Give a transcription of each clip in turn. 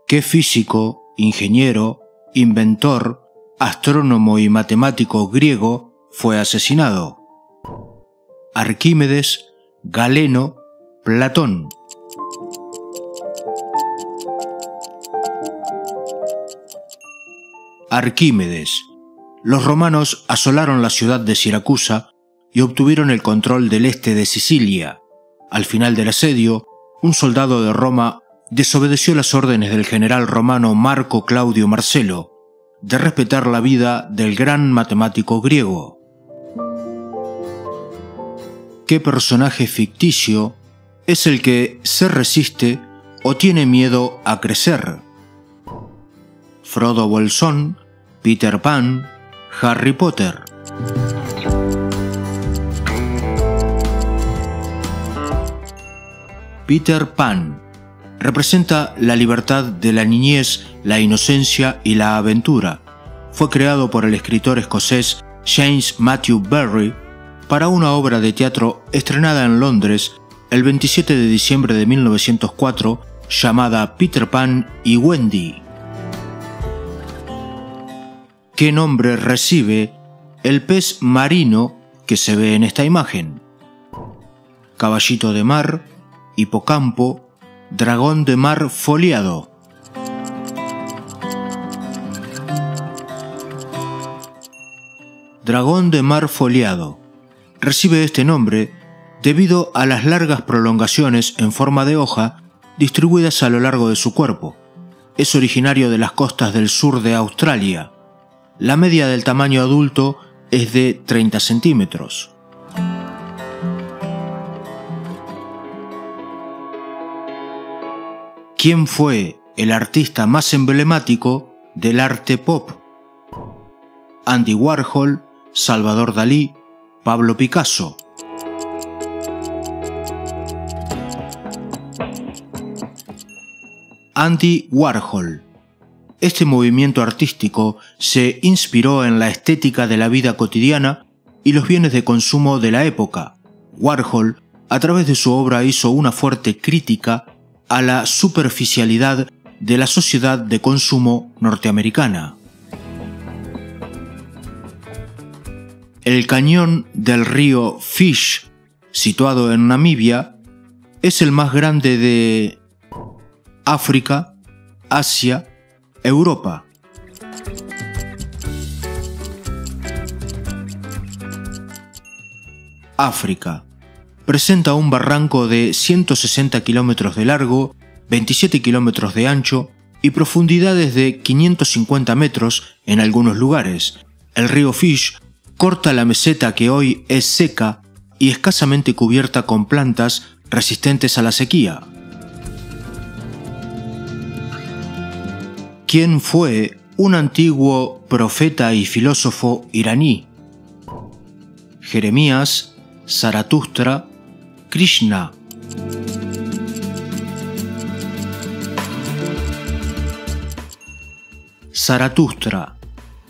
¿Qué físico, ingeniero, inventor, astrónomo y matemático griego fue asesinado? Arquímedes, Galeno, Platón. Arquímedes. Los romanos asolaron la ciudad de Siracusa y obtuvieron el control del este de Sicilia. Al final del asedio, un soldado de Roma desobedeció las órdenes del general romano Marco Claudio Marcelo de respetar la vida del gran matemático griego. ¿Qué personaje ficticio es el que se resiste o tiene miedo a crecer? Frodo Bolsón, Peter Pan, Harry Potter. Peter Pan representa la libertad de la niñez, la inocencia y la aventura. Fue creado por el escritor escocés James Matthew Barrie para una obra de teatro estrenada en Londres el 27 de diciembre de 1904 llamada Peter Pan y Wendy. ¿Qué nombre recibe el pez marino que se ve en esta imagen? Caballito de mar, hipocampo, dragón de mar foliado. Dragón de mar foliado. Recibe este nombre debido a las largas prolongaciones en forma de hoja distribuidas a lo largo de su cuerpo. Es originario de las costas del sur de Australia. La media del tamaño adulto es de 30 centímetros. ¿Quién fue el artista más emblemático del arte pop? Andy Warhol, Salvador Dalí, Pablo Picasso. Andy Warhol. Este movimiento artístico se inspiró en la estética de la vida cotidiana y los bienes de consumo de la época. Warhol, a través de su obra, hizo una fuerte crítica a la superficialidad de la sociedad de consumo norteamericana. El cañón del río Fish, situado en Namibia, es el más grande de África, Asia, Europa. África. Presenta un barranco de 160 kilómetros de largo, 27 kilómetros de ancho y profundidades de 550 metros en algunos lugares. El río Fish corta la meseta que hoy es seca y escasamente cubierta con plantas resistentes a la sequía. ¿Quién fue un antiguo profeta y filósofo iraní? Jeremías, Zaratustra, Krishna. Zaratustra.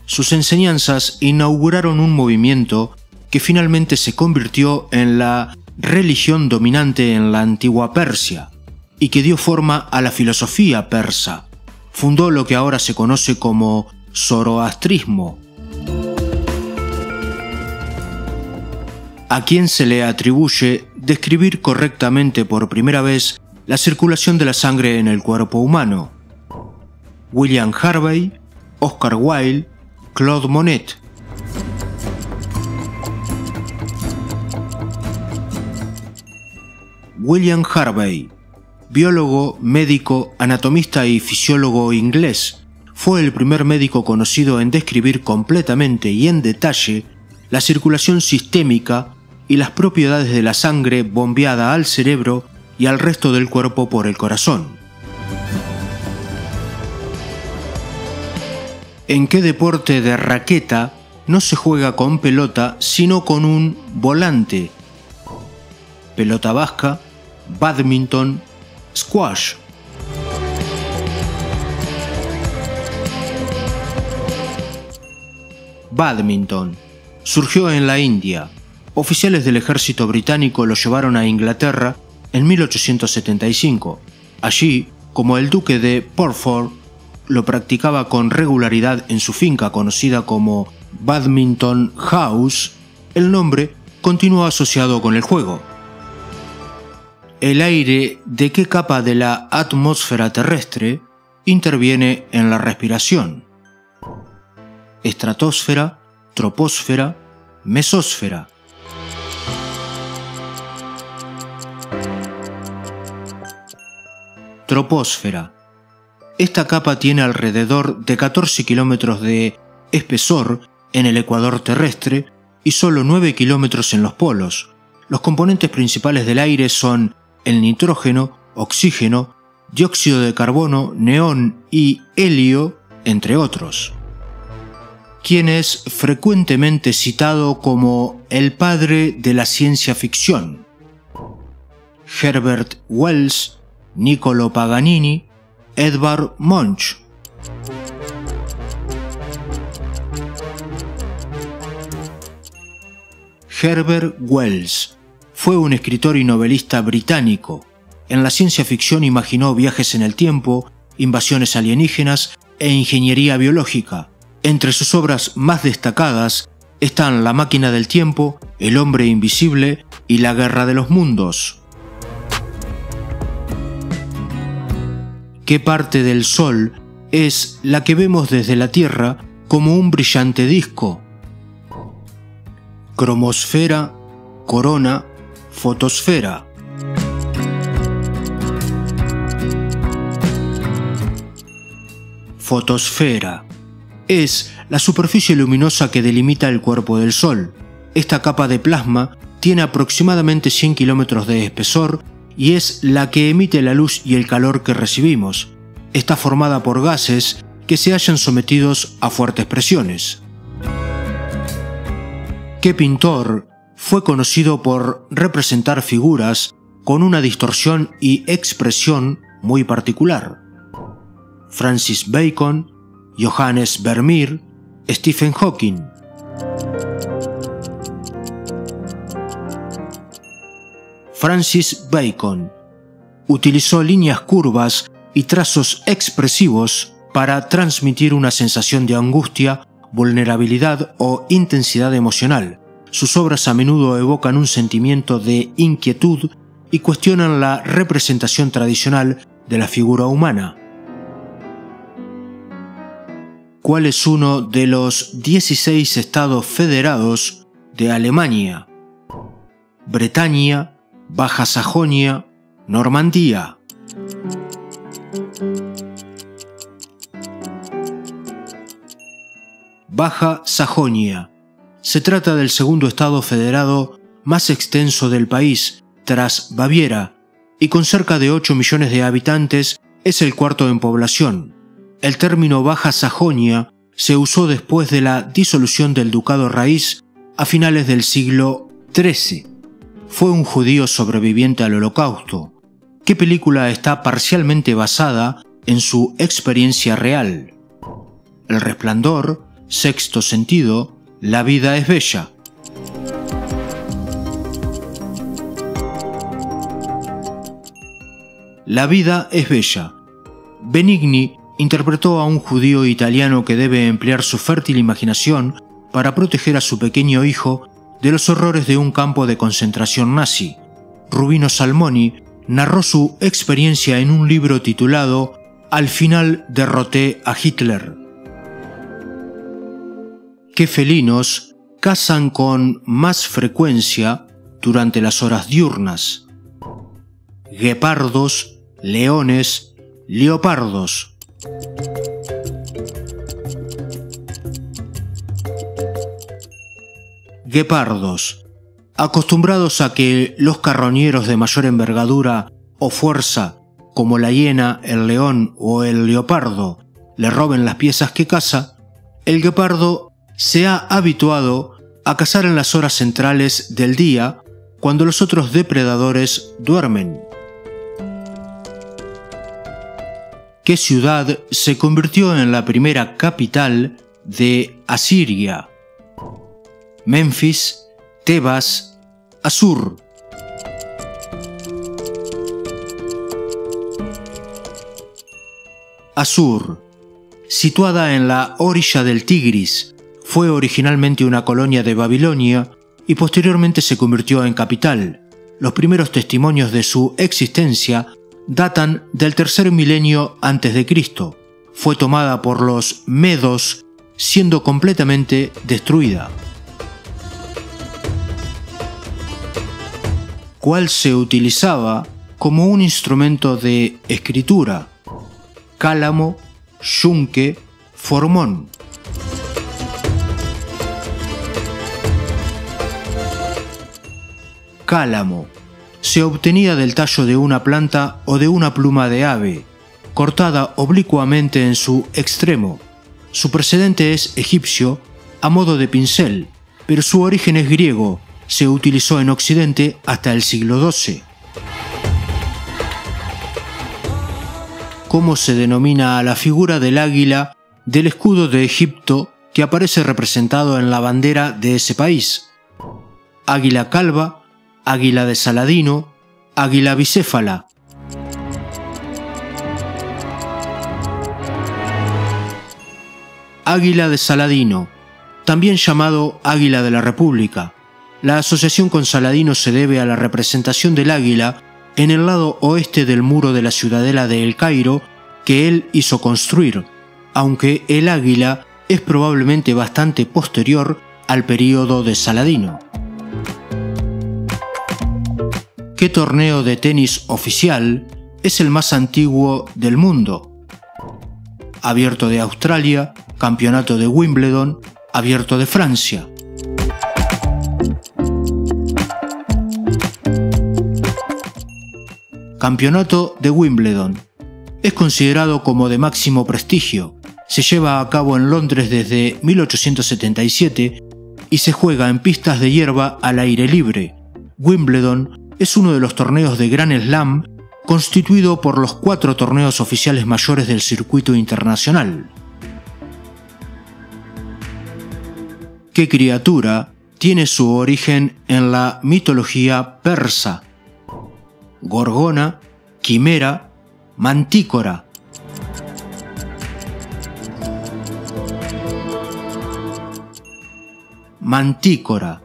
Sus enseñanzas inauguraron un movimiento que finalmente se convirtió en la religión dominante en la antigua Persia y que dio forma a la filosofía persa. Fundó lo que ahora se conoce como zoroastrismo. ¿A quién se le atribuye describir correctamente por primera vez la circulación de la sangre en el cuerpo humano? William Harvey, Oscar Wilde, Claude Monet. William Harvey, biólogo, médico, anatomista y fisiólogo inglés, fue el primer médico conocido en describir completamente y en detalle la circulación sistémica y las propiedades de la sangre bombeada al cerebro y al resto del cuerpo por el corazón. ¿En qué deporte de raqueta no se juega con pelota sino con un volante? Pelota vasca, bádminton, squash. Bádminton. Surgió en la India. Oficiales del ejército británico lo llevaron a Inglaterra en 1875. Allí, como el duque de Portford lo practicaba con regularidad en su finca conocida como Badminton House, el nombre continuó asociado con el juego. El aire de qué capa de la atmósfera terrestre interviene en la respiración. Estratosfera, troposfera, mesósfera. Troposfera. Esta capa tiene alrededor de 14 kilómetros de espesor en el ecuador terrestre y solo 9 kilómetros en los polos. Los componentes principales del aire son el nitrógeno, oxígeno, dióxido de carbono, neón y helio, entre otros. Quien es frecuentemente citado como el padre de la ciencia ficción. Herbert Wells, Niccolo Paganini, Edvard Munch. Herbert Wells fue un escritor y novelista británico. En la ciencia ficción imaginó viajes en el tiempo, invasiones alienígenas e ingeniería biológica. Entre sus obras más destacadas están La máquina del tiempo, El hombre invisible y La guerra de los mundos. ¿Qué parte del Sol es la que vemos desde la Tierra como un brillante disco? Cromosfera, corona, fotosfera. Fotosfera. Es la superficie luminosa que delimita el cuerpo del Sol. Esta capa de plasma tiene aproximadamente 100 kilómetros de espesor y es la que emite la luz y el calor que recibimos. Está formada por gases que se hallan sometidos a fuertes presiones. ¿Qué pintor fue conocido por representar figuras con una distorsión y expresión muy particular? Francis Bacon, Johannes Vermeer, Stephen Hawking. Francis Bacon utilizó líneas curvas y trazos expresivos para transmitir una sensación de angustia, vulnerabilidad o intensidad emocional. Sus obras a menudo evocan un sentimiento de inquietud y cuestionan la representación tradicional de la figura humana. ¿Cuál es uno de los 16 estados federados de Alemania? Bretaña, Baja Sajonia, Normandía. Baja Sajonia. Se trata del segundo estado federado más extenso del país, tras Baviera, y con cerca de 8 millones de habitantes es el cuarto en población. El término Baja Sajonia se usó después de la disolución del ducado raíz a finales del siglo XIII. Fue un judío sobreviviente al Holocausto. ¿Qué película está parcialmente basada en su experiencia real? El Resplandor, Sexto Sentido, La vida es bella. La vida es bella. Benigni interpretó a un judío italiano que debe emplear su fértil imaginación para proteger a su pequeño hijo de los horrores de un campo de concentración nazi. Rubino Salmoni narró su experiencia en un libro titulado Al final derroté a Hitler. ¿Qué felinos cazan con más frecuencia durante las horas diurnas? Guepardos, leones, leopardos. Guepardos. Acostumbrados a que los carroñeros de mayor envergadura o fuerza, como la hiena, el león o el leopardo, le roben las piezas que caza, el guepardo se ha habituado a cazar en las horas centrales del día, cuando los otros depredadores duermen. ¿Qué ciudad se convirtió en la primera capital de Asiria? Memphis, Tebas, Assur. Assur. Situada en la orilla del Tigris, fue originalmente una colonia de Babilonia y posteriormente se convirtió en capital. Los primeros testimonios de su existencia datan del tercer milenio antes de Cristo. Fue tomada por los medos, siendo completamente destruida. ¿Cuál se utilizaba como un instrumento de escritura? Cálamo, yunque, formón. Cálamo. Se obtenía del tallo de una planta o de una pluma de ave, cortada oblicuamente en su extremo. Su precedente es egipcio, a modo de pincel, pero su origen es griego. Se utilizó en Occidente hasta el siglo XII. ¿Cómo se denomina a la figura del águila del escudo de Egipto que aparece representado en la bandera de ese país? Águila calva, águila de Saladino, águila bicéfala. Águila de Saladino, también llamado águila de la República. La asociación con Saladino se debe a la representación del águila en el lado oeste del muro de la ciudadela de El Cairo que él hizo construir, aunque el águila es probablemente bastante posterior al período de Saladino. ¿Qué torneo de tenis oficial es el más antiguo del mundo? Abierto de Australia, Campeonato de Wimbledon, Abierto de Francia. Campeonato de Wimbledon. Es considerado como de máximo prestigio. Se lleva a cabo en Londres desde 1877 y se juega en pistas de hierba al aire libre. Wimbledon es uno de los torneos de Grand Slam constituido por los 4 torneos oficiales mayores del circuito internacional. ¿Qué criatura tiene su origen en la mitología persa? Gorgona, quimera, mantícora. Mantícora.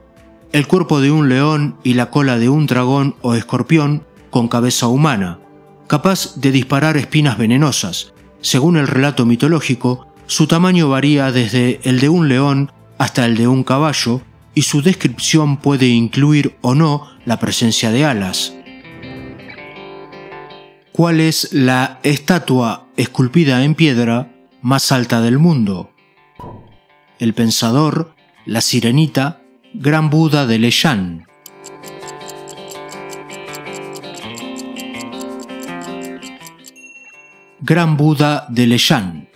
El cuerpo de un león y la cola de un dragón o escorpión con cabeza humana, capaz de disparar espinas venenosas. Según el relato mitológico, su tamaño varía desde el de un león hasta el de un caballo y su descripción puede incluir o no la presencia de alas. ¿Cuál es la estatua esculpida en piedra más alta del mundo? El Pensador, la Sirenita, Gran Buda de Leyán. Gran Buda de Leyán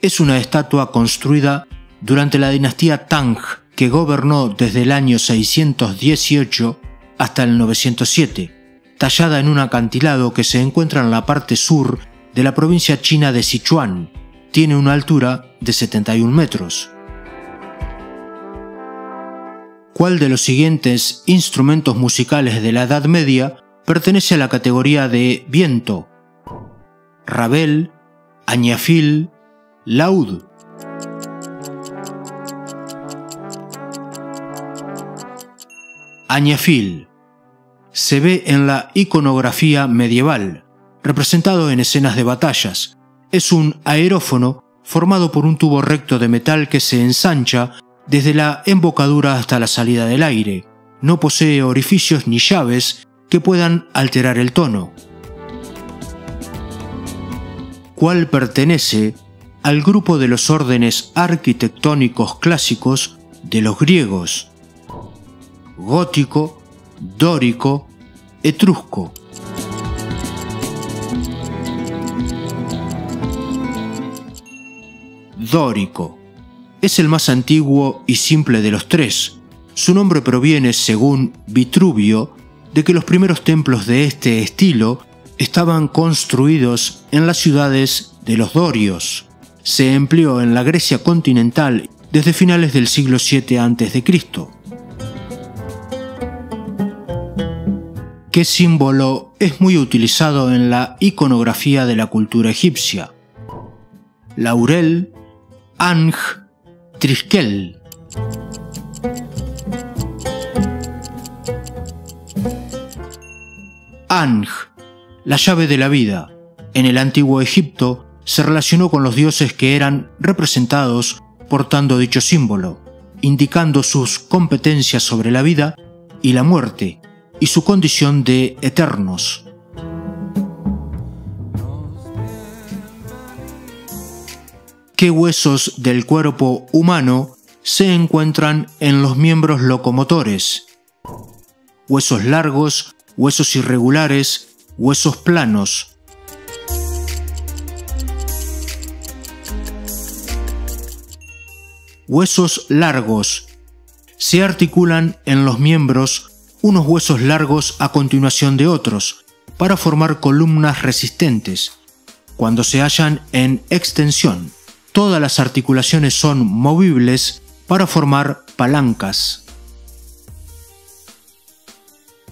es una estatua construida durante la dinastía Tang que gobernó desde el año 618 hasta el 907, tallada en un acantilado que se encuentra en la parte sur de la provincia china de Sichuan. Tiene una altura de 71 metros. ¿Cuál de los siguientes instrumentos musicales de la Edad Media pertenece a la categoría de viento? Rabel, añafil, laúd. Añafil. Se ve en la iconografía medieval, representado en escenas de batallas. Es un aerófono formado por un tubo recto de metal que se ensancha desde la embocadura hasta la salida del aire. No posee orificios ni llaves que puedan alterar el tono. ¿Cuál pertenece al grupo de los órdenes arquitectónicos clásicos de los griegos? Gótico, dórico, etrusco. Dórico. Es el más antiguo y simple de los tres. Su nombre proviene, según Vitruvio, de que los primeros templos de este estilo estaban construidos en las ciudades de los dorios. Se empleó en la Grecia continental desde finales del siglo VII a.C. ¿Qué símbolo es muy utilizado en la iconografía de la cultura egipcia? laurel, Ang, triskel. Ang, la llave de la vida. En el antiguo Egipto se relacionó con los dioses que eran representados portando dicho símbolo, indicando sus competencias sobre la vida y la muerte, y su condición de eternos. ¿Qué huesos del cuerpo humano se encuentran en los miembros locomotores? Huesos largos, huesos irregulares, huesos planos. Huesos largos. Se articulan en los miembros unos huesos largos a continuación de otros, para formar columnas resistentes. Cuando se hallan en extensión, todas las articulaciones son movibles para formar palancas.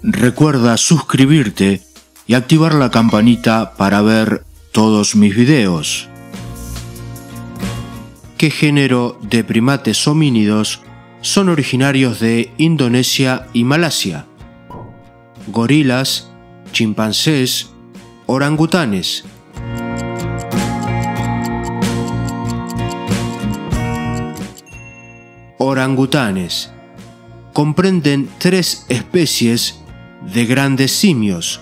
Recuerda suscribirte y activar la campanita para ver todos mis videos. ¿Qué género de primates homínidos son originarios de Indonesia y Malasia? Gorilas, chimpancés, orangutanes. Orangutanes. Comprenden 3 especies de grandes simios.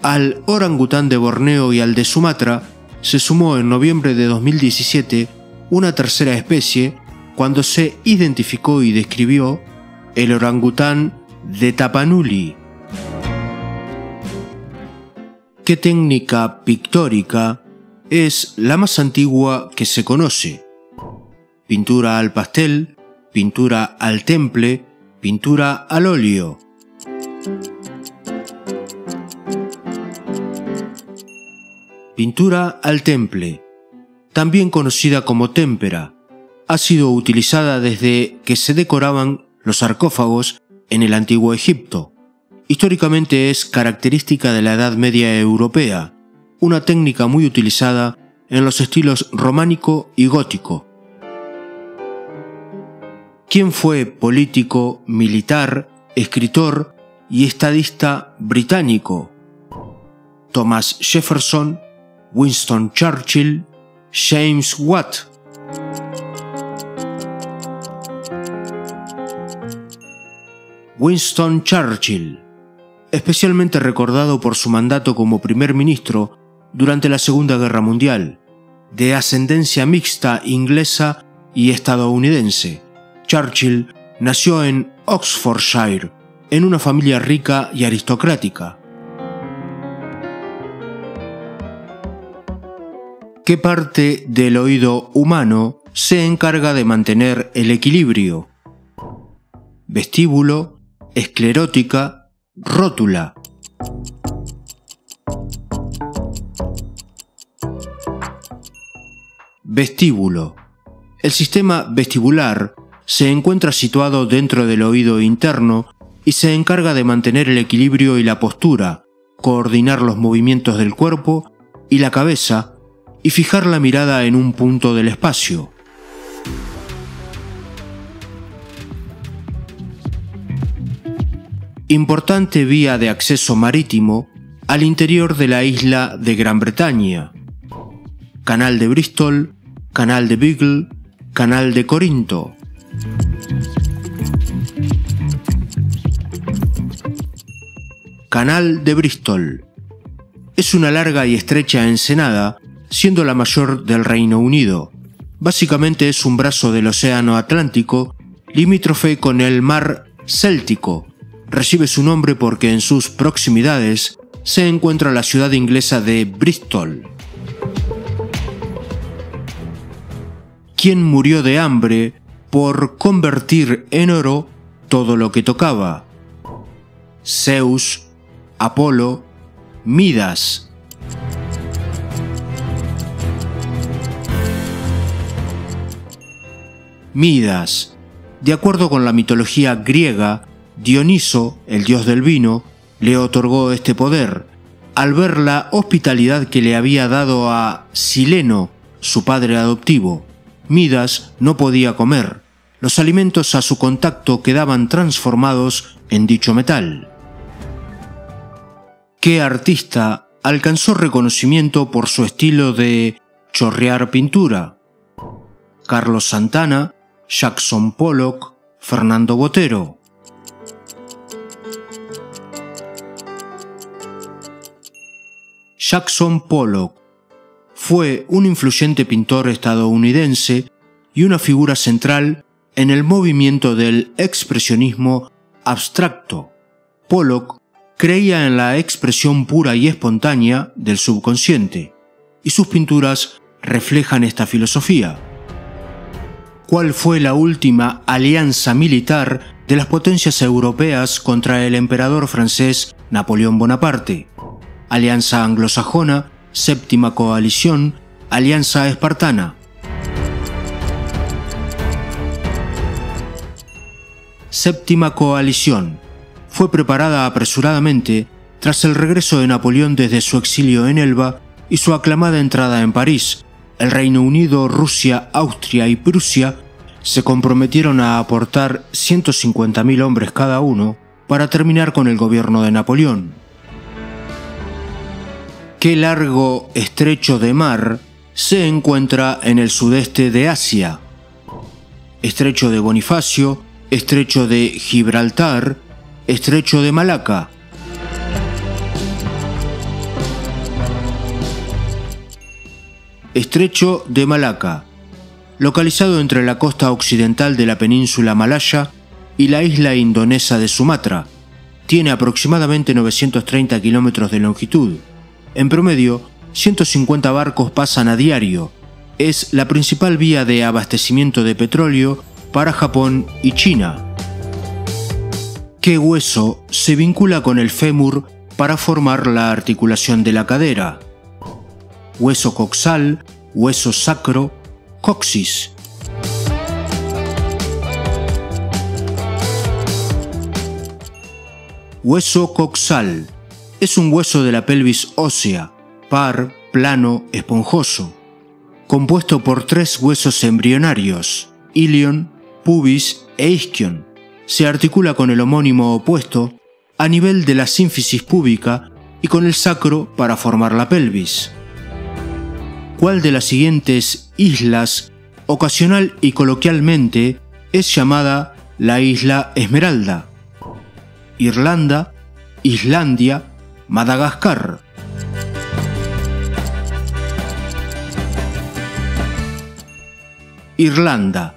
Al orangután de Borneo y al de Sumatra se sumó en noviembre de 2017 una tercera especie cuando se identificó y describió el orangután de Tapanuli. ¿Qué técnica pictórica es la más antigua que se conoce? Pintura al pastel, pintura al temple, pintura al óleo. Pintura al temple, también conocida como témpera, ha sido utilizada desde que se decoraban los sarcófagos en el antiguo Egipto. Históricamente es característica de la Edad Media europea, una técnica muy utilizada en los estilos románico y gótico. ¿Quién fue político, militar, escritor y estadista británico? Thomas Jefferson, Winston Churchill, James Watt. Winston Churchill, especialmente recordado por su mandato como primer ministro durante la Segunda Guerra Mundial, de ascendencia mixta inglesa y estadounidense. Churchill nació en Oxfordshire, en una familia rica y aristocrática. ¿Qué parte del oído humano se encarga de mantener el equilibrio? Vestíbulo, esclerótica, rótula. Vestíbulo. El sistema vestibular se encuentra situado dentro del oído interno y se encarga de mantener el equilibrio y la postura, coordinar los movimientos del cuerpo y la cabeza y fijar la mirada en un punto del espacio. Importante vía de acceso marítimo al interior de la isla de Gran Bretaña. Canal de Bristol, Canal de Beagle, Canal de Corinto. Canal de Bristol. Es una larga y estrecha ensenada, siendo la mayor del Reino Unido. Básicamente es un brazo del Océano Atlántico, limítrofe con el Mar Céltico. Recibe su nombre porque en sus proximidades se encuentra la ciudad inglesa de Bristol. ¿Quién murió de hambre por convertir en oro todo lo que tocaba? Zeus, Apolo, Midas. Midas. De acuerdo con la mitología griega, Dioniso, el dios del vino, le otorgó este poder, al ver la hospitalidad que le había dado a Sileno, su padre adoptivo. Midas no podía comer. Los alimentos a su contacto quedaban transformados en dicho metal. ¿Qué artista alcanzó reconocimiento por su estilo de chorrear pintura? Carlos Santana, Jackson Pollock, Fernando Botero. Jackson Pollock fue un influyente pintor estadounidense y una figura central en el movimiento del expresionismo abstracto. Pollock creía en la expresión pura y espontánea del subconsciente, y sus pinturas reflejan esta filosofía. ¿Cuál fue la última alianza militar de las potencias europeas contra el emperador francés Napoleón Bonaparte? Alianza anglosajona, séptima coalición, alianza espartana. Séptima coalición. Fue preparada apresuradamente tras el regreso de Napoleón desde su exilio en Elba y su aclamada entrada en París. El Reino Unido, Rusia, Austria y Prusia se comprometieron a aportar 150.000 hombres cada uno para terminar con el gobierno de Napoleón. ¿Qué largo estrecho de mar se encuentra en el sudeste de Asia? Estrecho de Bonifacio, Estrecho de Gibraltar, Estrecho de Malaca. Estrecho de Malaca, localizado entre la costa occidental de la península malaya y la isla indonesa de Sumatra. Tiene aproximadamente 930 kilómetros de longitud. En promedio, 150 barcos pasan a diario. Es la principal vía de abastecimiento de petróleo para Japón y China. ¿Qué hueso se vincula con el fémur para formar la articulación de la cadera? Hueso coxal, hueso sacro, coxis. Hueso coxal. Es un hueso de la pelvis ósea, par, plano, esponjoso, compuesto por 3 huesos embrionarios, ilion, pubis e isquion. Se articula con el homónimo opuesto a nivel de la sínfisis púbica y con el sacro para formar la pelvis. ¿Cuál de las siguientes islas, ocasional y coloquialmente, es llamada la Isla Esmeralda? Irlanda, Islandia, Madagascar. Irlanda.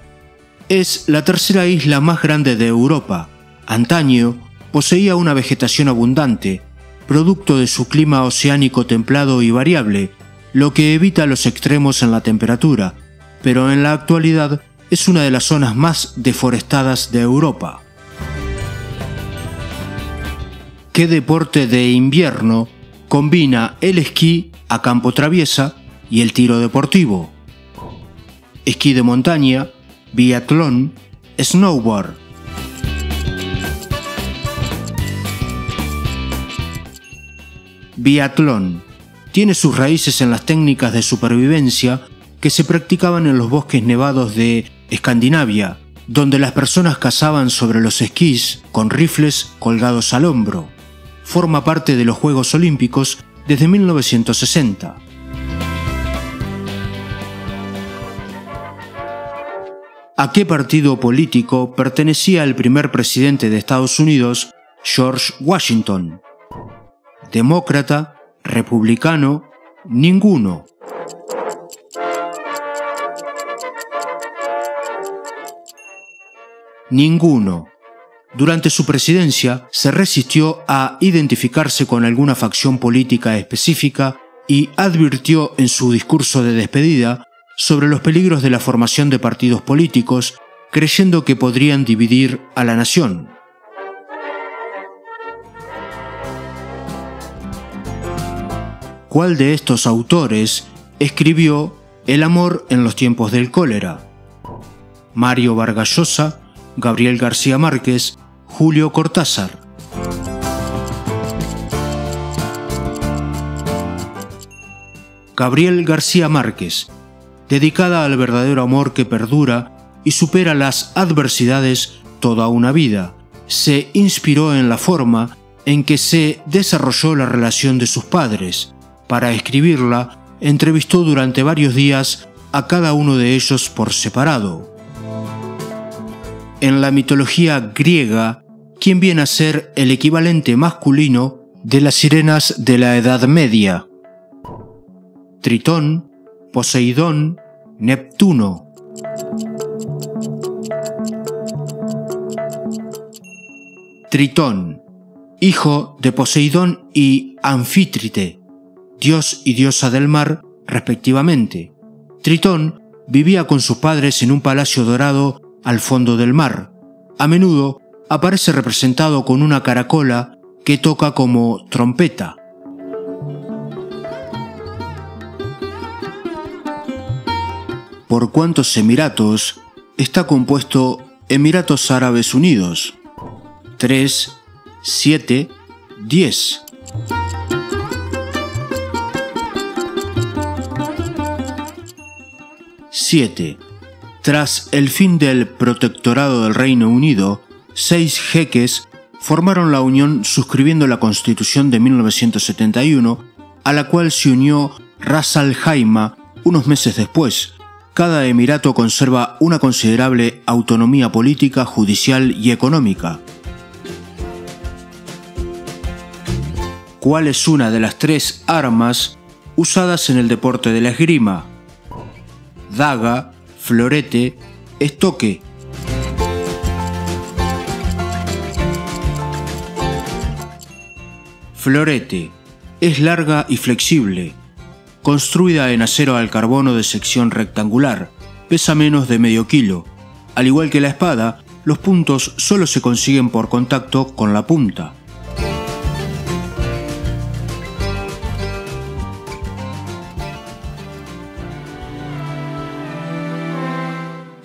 Es la tercera isla más grande de Europa. Antaño poseía una vegetación abundante, producto de su clima oceánico templado y variable, lo que evita los extremos en la temperatura, pero en la actualidad es una de las zonas más deforestadas de Europa. ¿Qué deporte de invierno combina el esquí a campo traviesa y el tiro deportivo? Esquí de montaña, biatlón, snowboard. Biatlón. Tiene sus raíces en las técnicas de supervivencia que se practicaban en los bosques nevados de Escandinavia, donde las personas cazaban sobre los esquís con rifles colgados al hombro. Forma parte de los Juegos Olímpicos desde 1960. ¿A qué partido político pertenecía el primer presidente de Estados Unidos, George Washington? ¿Demócrata? ¿Republicano? Ninguno. Ninguno. Durante su presidencia se resistió a identificarse con alguna facción política específica y advirtió en su discurso de despedida sobre los peligros de la formación de partidos políticos, creyendo que podrían dividir a la nación. ¿Cuál de estos autores escribió El amor en los tiempos del cólera? Mario Vargas Llosa, Gabriel García Márquez, Julio Cortázar. Gabriel García Márquez dedicada al verdadero amor que perdura y supera las adversidades toda una vida. Se inspiró en la forma en que se desarrolló la relación de sus padres. Para escribirla, entrevistó durante varios días a cada uno de ellos por separado. En la mitología griega, ¿quién viene a ser el equivalente masculino de las sirenas de la Edad Media? Tritón, Poseidón, Neptuno. Tritón, hijo de Poseidón y Anfítrite, dios y diosa del mar, respectivamente. Tritón vivía con sus padres en un palacio dorado al fondo del mar. A menudo aparece representado con una caracola que toca como trompeta. ¿Por cuántos emiratos está compuesto Emiratos Árabes Unidos? 3, 7, 10. Siete. Tras el fin del protectorado del Reino Unido, 6 jeques formaron la unión suscribiendo la Constitución de 1971, a la cual se unió Ras Al Khaimah unos meses después. Cada emirato conserva una considerable autonomía política, judicial y económica. ¿Cuál es una de las 3 armas usadas en el deporte de la esgrima? Daga, florete, estoque. Florete. Es larga y flexible. Construida en acero al carbono de sección rectangular. Pesa menos de medio kilo. Al igual que la espada, los puntos solo se consiguen por contacto con la punta.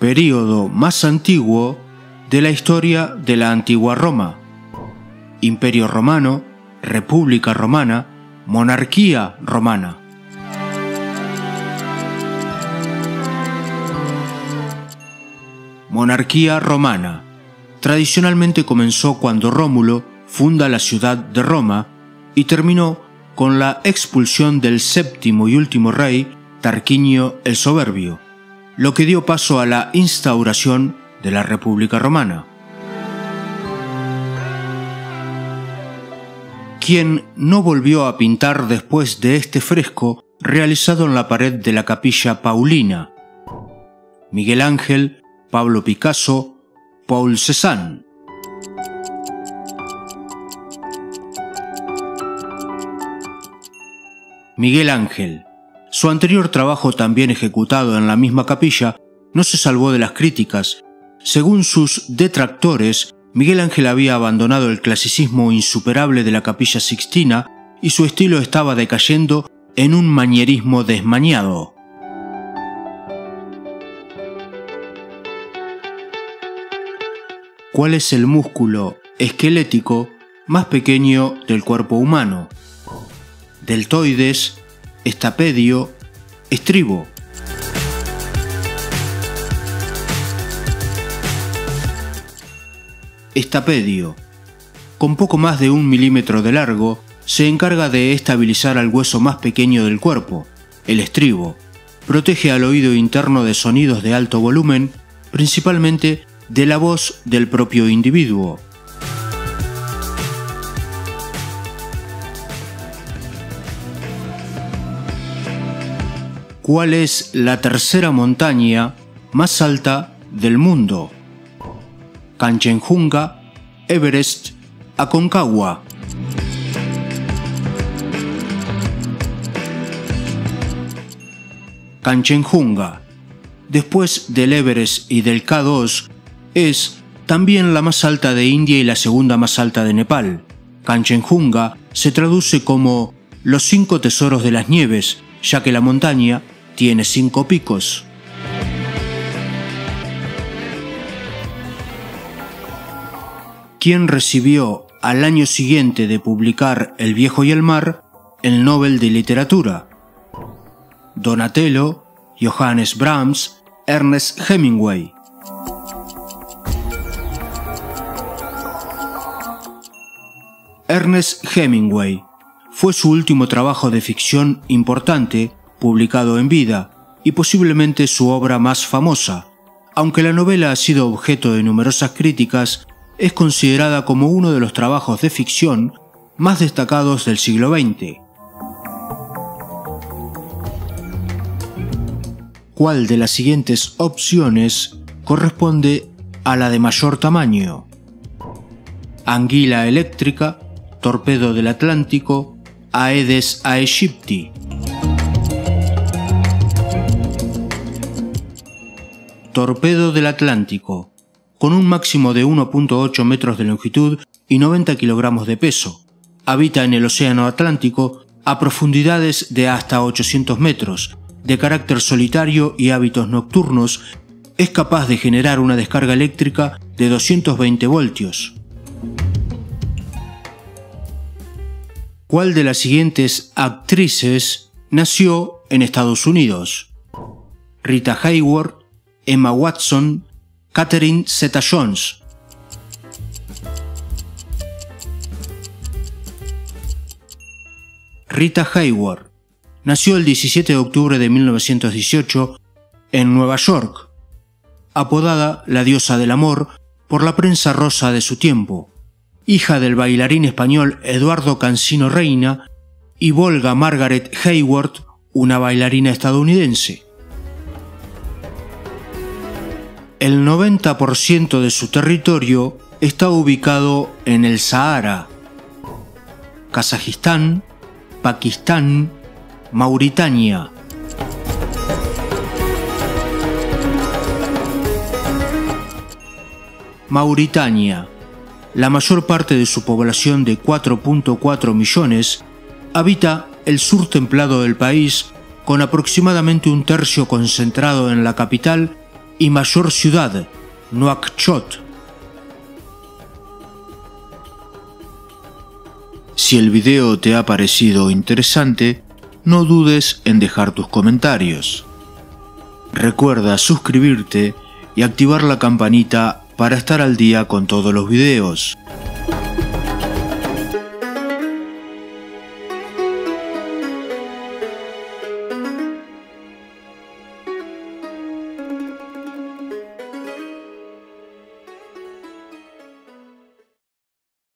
Período más antiguo de la historia de la antigua Roma. Imperio Romano, República Romana, Monarquía Romana. Monarquía Romana. Tradicionalmente comenzó cuando Rómulo funda la ciudad de Roma y terminó con la expulsión del séptimo y último rey, Tarquinio el Soberbio, lo que dio paso a la instauración de la República Romana. ¿Quién no volvió a pintar después de este fresco realizado en la pared de la Capilla Paulina? Miguel Ángel, Pablo Picasso, Paul Cézanne. Miguel Ángel. Su anterior trabajo, también ejecutado en la misma capilla, no se salvó de las críticas. Según sus detractores, Miguel Ángel había abandonado el clasicismo insuperable de la Capilla Sixtina y su estilo estaba decayendo en un manierismo desmañado. ¿Cuál es el músculo esquelético más pequeño del cuerpo humano? Deltoides, estapedio, estribo. Estapedio. Con poco más de 1 milímetro de largo, se encarga de estabilizar al hueso más pequeño del cuerpo, el estribo. Protege al oído interno de sonidos de alto volumen, principalmente de la voz del propio individuo. ¿Cuál es la tercera montaña más alta del mundo? Kanchenjunga, Everest, Aconcagua. Kanchenjunga, después del Everest y del K2, es también la más alta de India y la segunda más alta de Nepal. Kanchenjunga se traduce como los 5 tesoros de las nieves, ya que la montaña tiene 5 picos. ¿Quién recibió al año siguiente de publicar El viejo y el mar el Nobel de Literatura? Donatello, Johannes Brahms, Ernest Hemingway. Ernest Hemingway fue su último trabajo de ficción importante publicado en vida y posiblemente su obra más famosa. Aunque la novela ha sido objeto de numerosas críticas, es considerada como uno de los trabajos de ficción más destacados del siglo XX. ¿Cuál de las siguientes opciones corresponde a la de mayor tamaño? Anguila eléctrica, torpedo del Atlántico, Aedes aegypti. Torpedo del Atlántico, con un máximo de 1.8 metros de longitud y 90 kilogramos de peso. Habita en el Océano Atlántico a profundidades de hasta 800 metros, de carácter solitario y hábitos nocturnos. Es capaz de generar una descarga eléctrica de 220 voltios. ¿Cuál de las siguientes actrices nació en Estados Unidos? Rita Hayworth, Emma Watson, Catherine Zeta-Jones. Rita Hayworth nació el 17 de octubre de 1918 en Nueva York, apodada la diosa del amor por la prensa rosa de su tiempo, hija del bailarín español Eduardo Cansino Reina y Volga Margaret Hayworth, una bailarina estadounidense. El 90% de su territorio está ubicado en el Sahara, Kazajistán, Pakistán, Mauritania. Mauritania. La mayor parte de su población de 4.4 millones habita el sur templado del país, con aproximadamente un tercio concentrado en la capital y mayor ciudad, Nuakchot. Si el video te ha parecido interesante, no dudes en dejar tus comentarios. Recuerda suscribirte y activar la campanita para estar al día con todos los videos.